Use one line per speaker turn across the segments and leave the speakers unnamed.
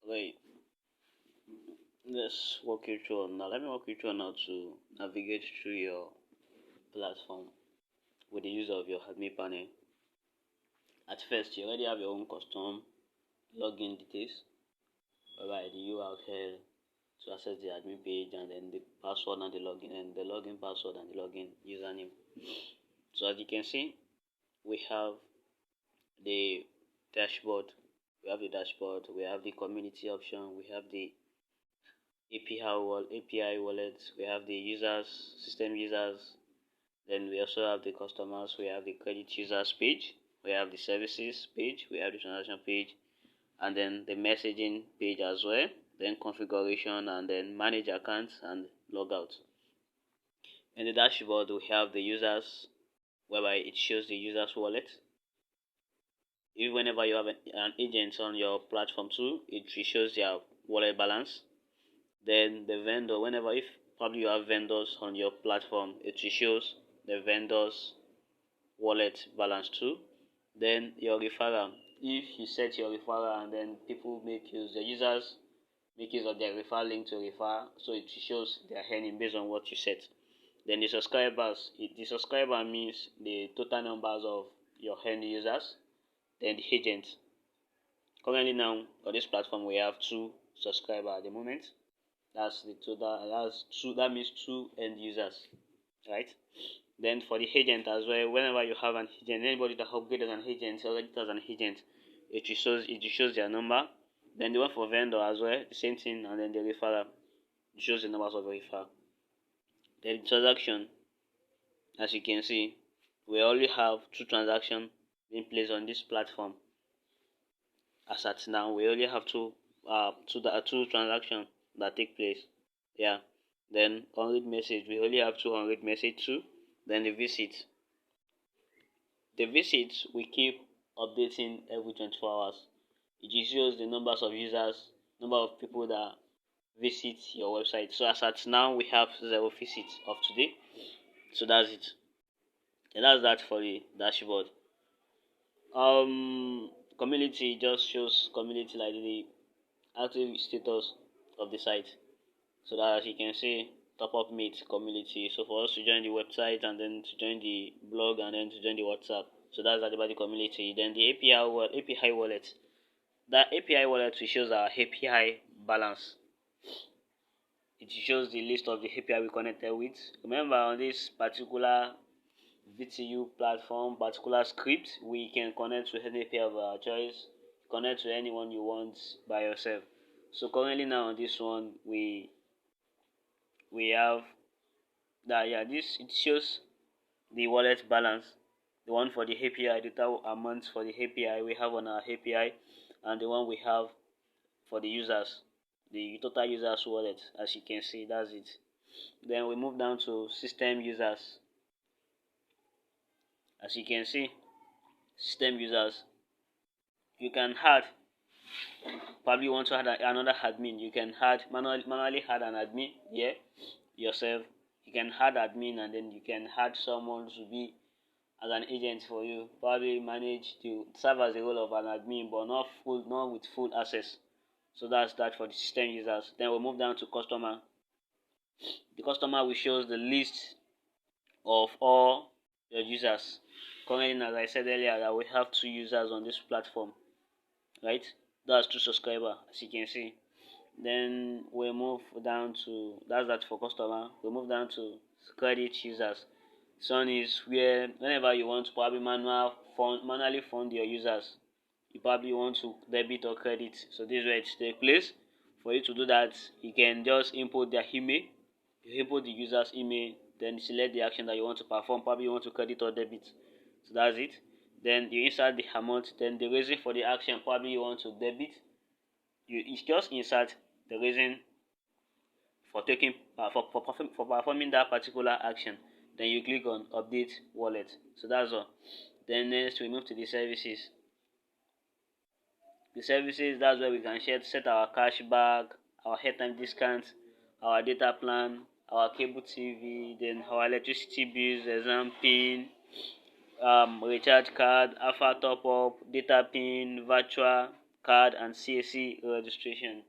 Right. Let's walk you through now. Let me walk you through now to navigate through your platform with the use of your admin panel. At first, you already have your own custom login details, whereby the URL to access the admin page, and then the password and the login, and the login password and the login username. So as you can see, we have the dashboard. We have the dashboard. We have the community option. We have the API wallet. We have the users, system users. Then we also have the customers. We have the credit users page. We have the services page. We have the transaction page, and then the messaging page as well. Then configuration, and then manage accounts and logout. In the dashboard, we have the users, whereby it shows the user's wallet. If whenever you have an agent on your platform too, it shows their wallet balance. Then the vendor, whenever if probably you have vendors on your platform, it shows the vendor's wallet balance too. Then your referral, if you set your referral and then people make use, the users make use of their referral link to refer, so it shows their earning based on what you set. Then the subscribers, the subscriber means the total numbers of your end users. Then the agent, currently now on this platform we have 2 subscribers at the moment. That's the total. That means 2 end users, right? Then for the agent as well, whenever you have an agent, anybody that upgraded an agent or registers an agent, it shows their number. Then the one for vendor as well, the same thing, and then the referrer, it shows the numbers of the referrer. Then the transaction, as you can see, we only have 2 transactions being placed on this platform. As at now, we only have two transactions that take place. Yeah. Then unread message, we only have 2 unread message too. Then the visit. The visits we keep updating every 24 hours. It shows the numbers of users, number of people that visit your website. So as at now, we have 0 visits of today. So that's it. And that's that for the dashboard. Community just shows community, like the active status of the site. So that as you can see, top up meet community. So for us to join the website, and then to join the blog, and then to join the WhatsApp. So that's about the community. Then the API wallet. That API wallet shows our API balance. It shows the list of the API we connected with. Remember, on this particular VTU platform, particular script, we can connect to any API of our choice, connect to anyone you want by yourself. So currently now on this one, we have that. Yeah, this it shows the wallet balance, the one for the API, the total amount for the API we have on our API, and the one we have for the users, the total users wallet. As you can see, that's it. Then we move down to system users. As you can see, system users, you can add, probably want to add another admin. You can add manually add an admin here yourself. You can add admin, and then you can add someone to be as an agent for you, probably manage to serve as the role of an admin, but not with full access. So that's that for the system users. Then we'll move down to customer. The customer will show the list of all your users. Currently, as I said earlier, that we have 2 users on this platform, right? That's 2 subscribers, as you can see. Then we move down to, that's that for customer. We move down to credit users. This one is where whenever you want to probably manually fund your users, you probably want to debit or credit. So this is where it takes place. For you to do that, you can just input their email. You input the user's email, then select the action that you want to perform. Probably you want to credit or debit. So that's it. Then you insert the amount. Then the reason for the action, probably you want to debit. You just insert the reason for taking for performing that particular action. Then you click on update wallet. So that's all. Then next we move to the services. The services, that's where we can set our cashback, our airtime discount, our data plan, our cable TV, then our electricity bills, exam pin, recharge card, alpha top up, data pin, virtual card and CAC registration.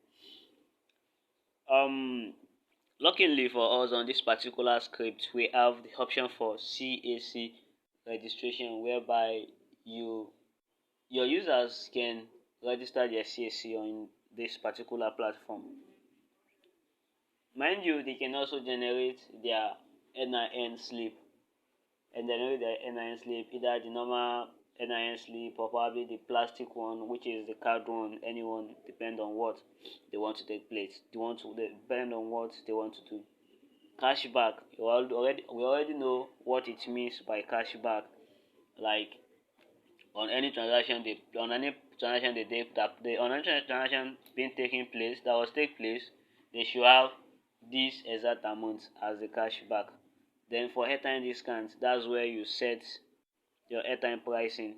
Luckily for us, on this particular script, we have the option for CAC registration, whereby your users can register their CAC on this particular platform. Mind you, they can also generate their NIN slip and generate their NIN slip, either the normal NIN slip or probably the plastic one, which is the card one. Anyone, depend on what they want to take place. Depend on what they want to do. Cashback. We already know what it means by cashback. Like on any transaction being taking place that was take place, they should have this exact amount as the cashback. Then for airtime discounts, that's where you set your airtime pricing.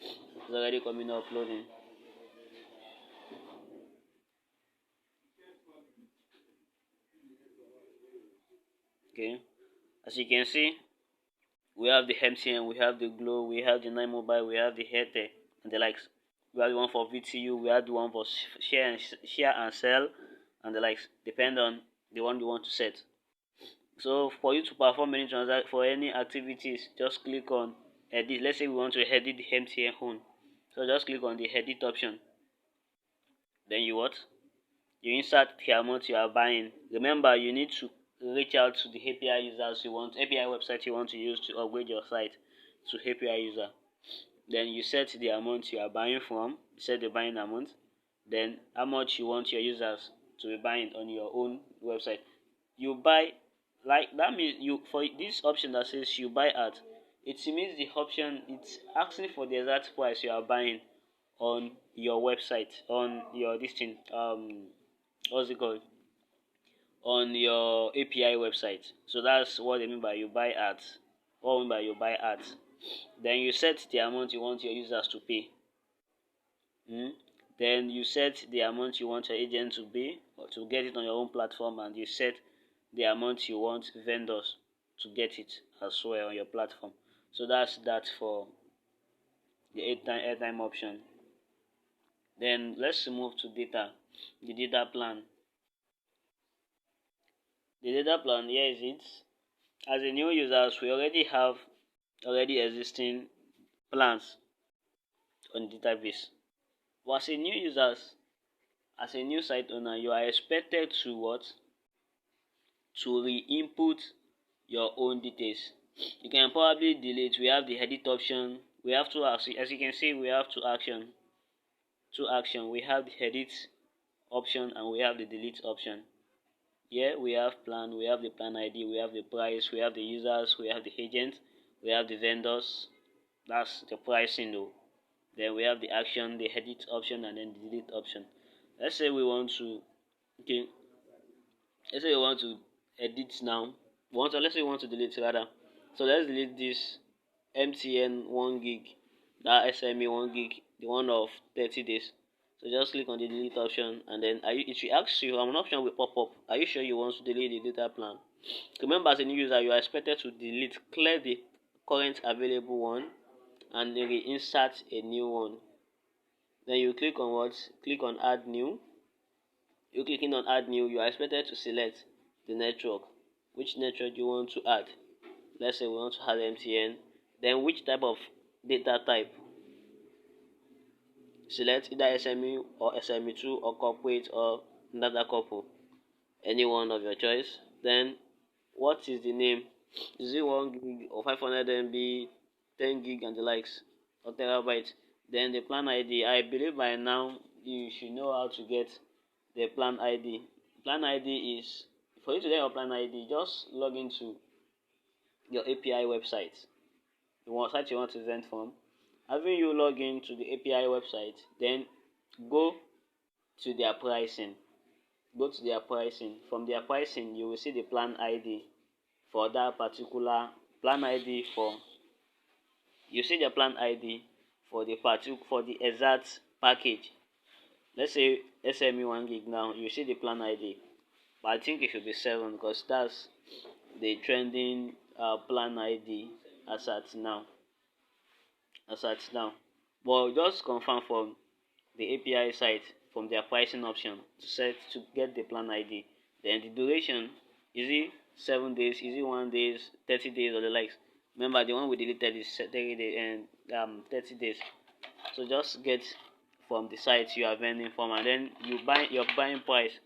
It's already coming uploading. Okay, as you can see, we have the MTN, we have the Glow, we have the Nine Mobile, we have the Airtel, and the likes. We have the one for VTU, we have the one for share and sell, and the likes. Depend on the one you want to set. So for you to perform any for any activities, just click on edit. Let's say we want to edit the MTN home, so just click on the edit option. Then you insert the amount you are buying. Remember, you need to reach out to the API website you want to use to upgrade your site to API user. Then you set the amount you are buying from, set the buying amount, then how much you want your users to be buying on your own website. You buy, like that means you, for this option that says you buy at, it means the option, it's asking for the exact price you are buying on your website, on your what's it called, on your API website. So that's what they mean by you buy at. What I mean by you buy at. Then you set the amount you want your users to pay. Then you set the amount you want your agent to pay or to get it on your own platform, and you set the amount you want vendors to get it as well on your platform. So that's that for the airtime option. Then let's move to data, the data plan. The data plan, here is it. As a new users, we already have existing plans on the database. But as a new users, as a new site owner, you are expected to what? To re-input your own details. You can probably delete. We have the edit option. We have two actions. As you can see, we have two action. We have the edit option and we have the delete option. Here we have plan, we have the plan ID, we have the price, we have the users, we have the agent, we have the vendors. That's the pricing though. Then we have the action, the edit option, and then the delete option. Let's say we want to edit now. Let's say we want to delete rather. So let's delete this MTN 1 gig, that SME 1 gig, the one of 30 days. So just click on the delete option, and then it will ask you, an option will pop up. Are you sure you want to delete the data plan? Remember, as a new user, you are expected to clear the current available one, and then reinsert a new one. Then you click on what? Click on add new. You clicking on add new, you are expected to select the network. Which network you want to add? Let's say we want to add MTN. Then which type of data type? Select either SME or SME2 or corporate or data couple. Any one of your choice. Then what is the name? Is it 1 gig or 500 MB, 10 gig and the likes, or terabyte? Then the plan ID. I believe by now you should know how to get the plan ID. Plan ID is, for you to get your plan ID, just log into your API website, the site you want to vent from. Having you log into the API website, then go to their pricing. From their pricing, you will see the plan ID for that particular plan ID for. You see the plan ID for the exact package. Let's say SME 1 gig now. You see the plan ID, but I think it should be 7 because that's the trending plan ID as at now. But just confirm from the API site from their pricing option to get the plan ID. Then the duration, is it 7 days, is it 1 days, 30 days or the likes. Remember the one we deleted is 30 days and 30 days. So just get from the site you are vending from, and then you buy your buying price.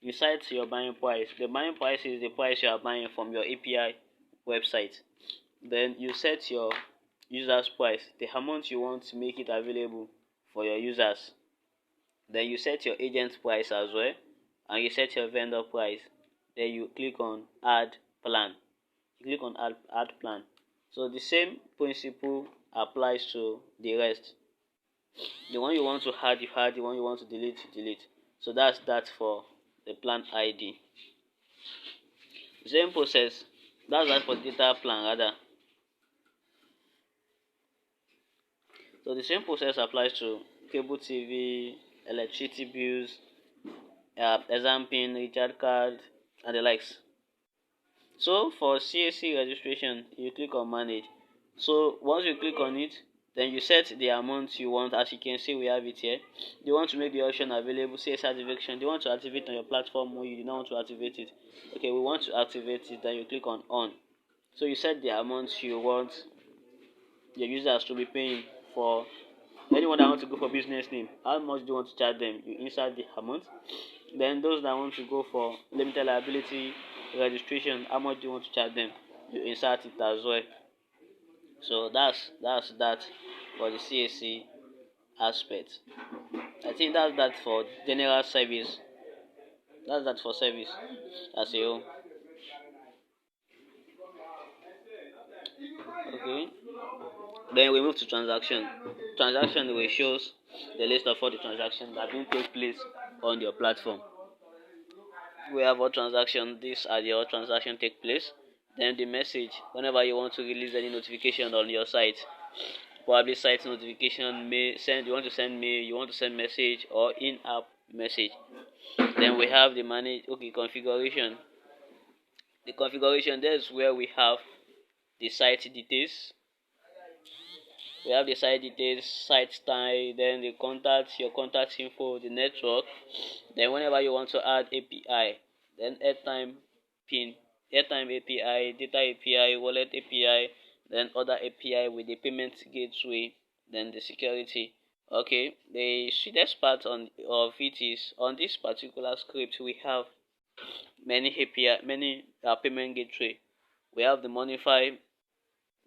You set your buying price. The buying price is the price you are buying from your API website. Then you set your users price, the amount you want to make it available for your users. Then you set your agent price as well, and you set your vendor price. Then you click on add plan. You click on add plan. So the same principle applies to the rest. The one you want to add, you add. The one you want to delete, you delete. So that's that for the plan ID. Same process. That's that for data plan rather. So the same process applies to cable TV, electricity bills, exam pin, recharge card, and the likes. So for CAC registration, you click on manage. So once you click on it, then you set the amount you want. As you can see, we have it here. You want to make the option available, CAC activation. Do you want to activate on your platform or you do not want to activate it? Okay, we want to activate it. Then you click on. So you set the amount you want your users to be paying for anyone that wants to go for business name. How much do you want to charge them? You insert the amount. Then those that want to go for limited liability registration, how much do you want to charge them? You insert it as well. So that's that for the CAC aspect. I think that's that for general service. That's that for service as a whole. Okay. Then we move to transaction. Transaction will shows the list of all the transactions that will take place on your platform. We have all transactions. These are the all transactions take place. Then the message. Whenever you want to release any notification on your site, probably site notification, you want to send mail, you want to send message or in-app message. Then we have the configuration. The configuration, that's where we have the site details. We have the site details, site style, then the contacts, your contact info, the network. Then whenever you want to add API, then airtime pin, airtime API, data API, wallet API, then other API with the payment gateway, then the security. Okay, the sweetest part of it is on this particular script we have many API, many payment gateway. We have the Monify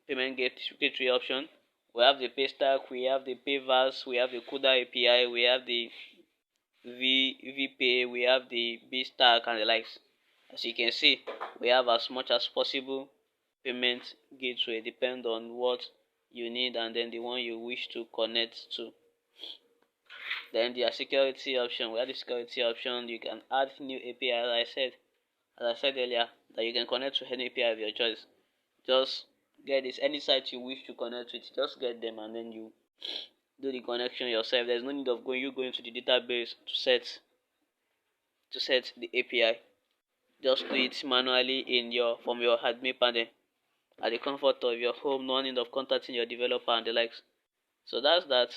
payment gateway option. We have the Paystack, we have the Payverse, we have the CUDA API, we have the VPay, we have the Bstack and the likes. As you can see, we have as much as possible payment gateway, depend on what you need and then the one you wish to connect to. Then the security option, we have the security option. You can add new API as I said earlier, that you can connect to any API of your choice. Just get this, any site you wish to connect with, just get them and then you do the connection yourself. There's no need of going to the database to set the API. Just do it manually from your admin panel at the comfort of your home, no need of contacting your developer and the likes. So that's that.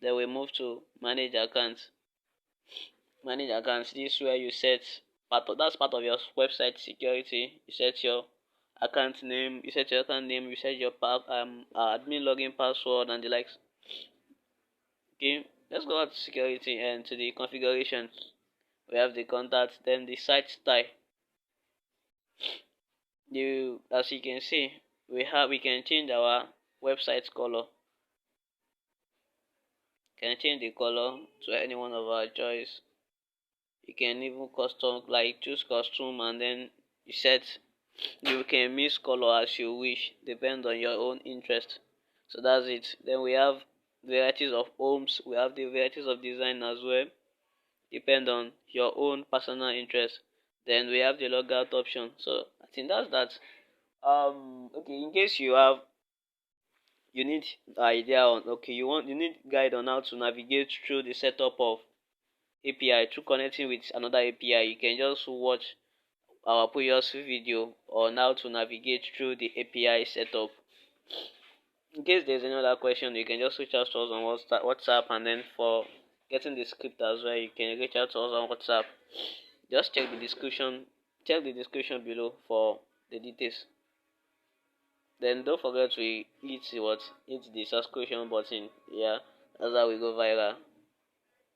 Then we move to manage accounts. Manage accounts. This is where you set that's part of your website security. You set your account name, you set your admin login password and the likes. Okay, let's go out to security and to the configuration. We have the contact, then the site style. As you can see, we can change our website color. Can change the color to any one of our choice. You can even choose custom and then you can mix color as you wish, depend on your own interest. So that's it. Then we have varieties of homes, we have the varieties of design as well, depend on your own personal interest. Then we have the logout option. So I think that's that. Okay, in case you need idea on you need guide on how to navigate through the setup of API through connecting with another API, you can just watch our previous video on how to navigate through the API setup. In case there's any other question, you can just reach out to us on WhatsApp, and then for getting the script as well, you can reach out to us on WhatsApp. Just check the description below for the details. Then don't forget to hit the subscription button. Yeah, that's how we go viral.